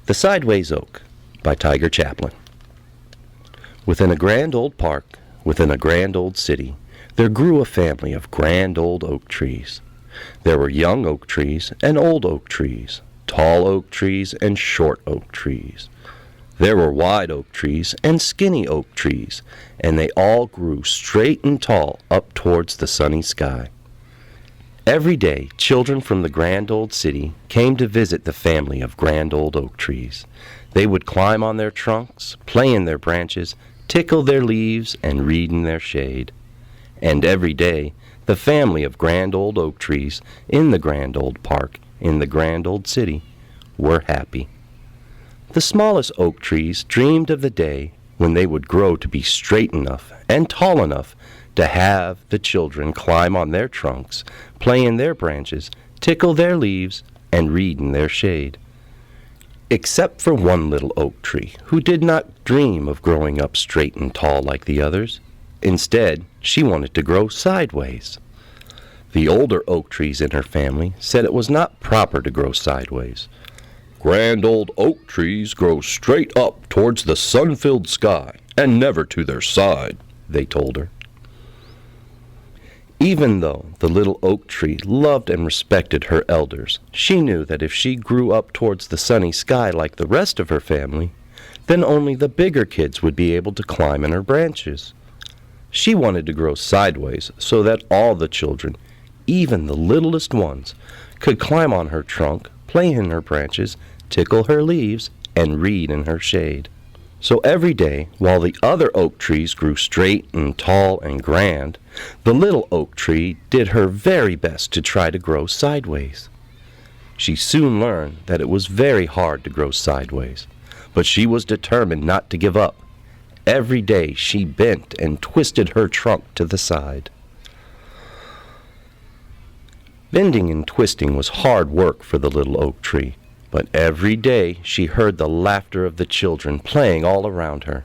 The Sideways Oak by Tiger Chaplain. Within a grand old park, within a grand old city, there grew a family of grand old oak trees. There were young oak trees and old oak trees, tall oak trees and short oak trees. There were wide oak trees and skinny oak trees, and they all grew straight and tall up towards the sunny sky. Every day, children from the grand old city came to visit the family of grand old oak trees. They would climb on their trunks, play in their branches, tickle their leaves, and read in their shade. And every day, the family of grand old oak trees in the grand old park in the grand old city were happy. The smallest oak trees dreamed of the day when they would grow to be straight enough and tall enough to have the children climb on their trunks, play in their branches, tickle their leaves, and read in their shade. Except for one little oak tree, who did not dream of growing up straight and tall like the others. Instead, she wanted to grow sideways. The older oak trees in her family said it was not proper to grow sideways. "Grand old oak trees grow straight up towards the sun-filled sky, and never to their side," they told her. Even though the little oak tree loved and respected her elders, she knew that if she grew up towards the sunny sky like the rest of her family, then only the bigger kids would be able to climb in her branches. She wanted to grow sideways so that all the children, even the littlest ones, could climb on her trunk, play in her branches, tickle her leaves, and read in her shade. So every day, while the other oak trees grew straight and tall and grand, the little oak tree did her very best to try to grow sideways. She soon learned that it was very hard to grow sideways, but she was determined not to give up. Every day she bent and twisted her trunk to the side. Bending and twisting was hard work for the little oak tree. But every day she heard the laughter of the children playing all around her.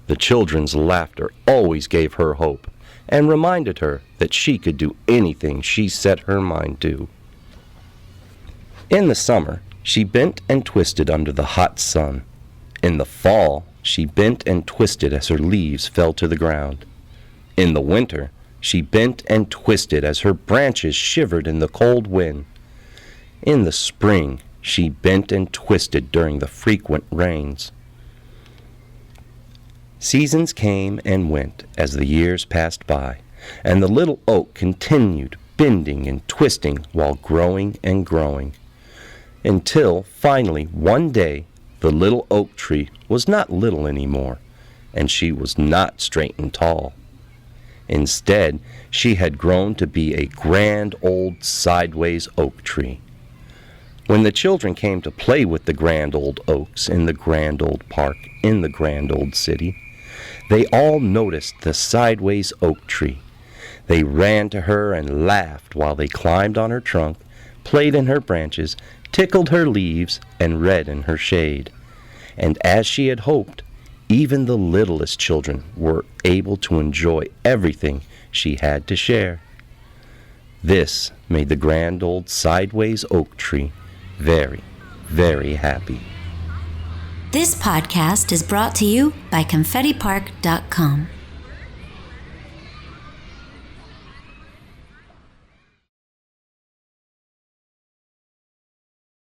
The children's laughter always gave her hope and reminded her that she could do anything she set her mind to. In the summer, she bent and twisted under the hot sun. In the fall, she bent and twisted as her leaves fell to the ground. In the winter, she bent and twisted as her branches shivered in the cold wind. In the spring, she bent and twisted during the frequent rains. Seasons came and went as the years passed by, and the little oak continued bending and twisting while growing and growing, until finally one day the little oak tree was not little anymore, and she was not straight and tall. Instead, she had grown to be a grand old sideways oak tree. When the children came to play with the grand old oaks in the grand old park in the grand old city, they all noticed the sideways oak tree. They ran to her and laughed while they climbed on her trunk, played in her branches, tickled her leaves, and read in her shade. And as she had hoped, even the littlest children were able to enjoy everything she had to share. This made the grand old sideways oak tree very, very happy. This podcast is brought to you by ConfettiPark.com.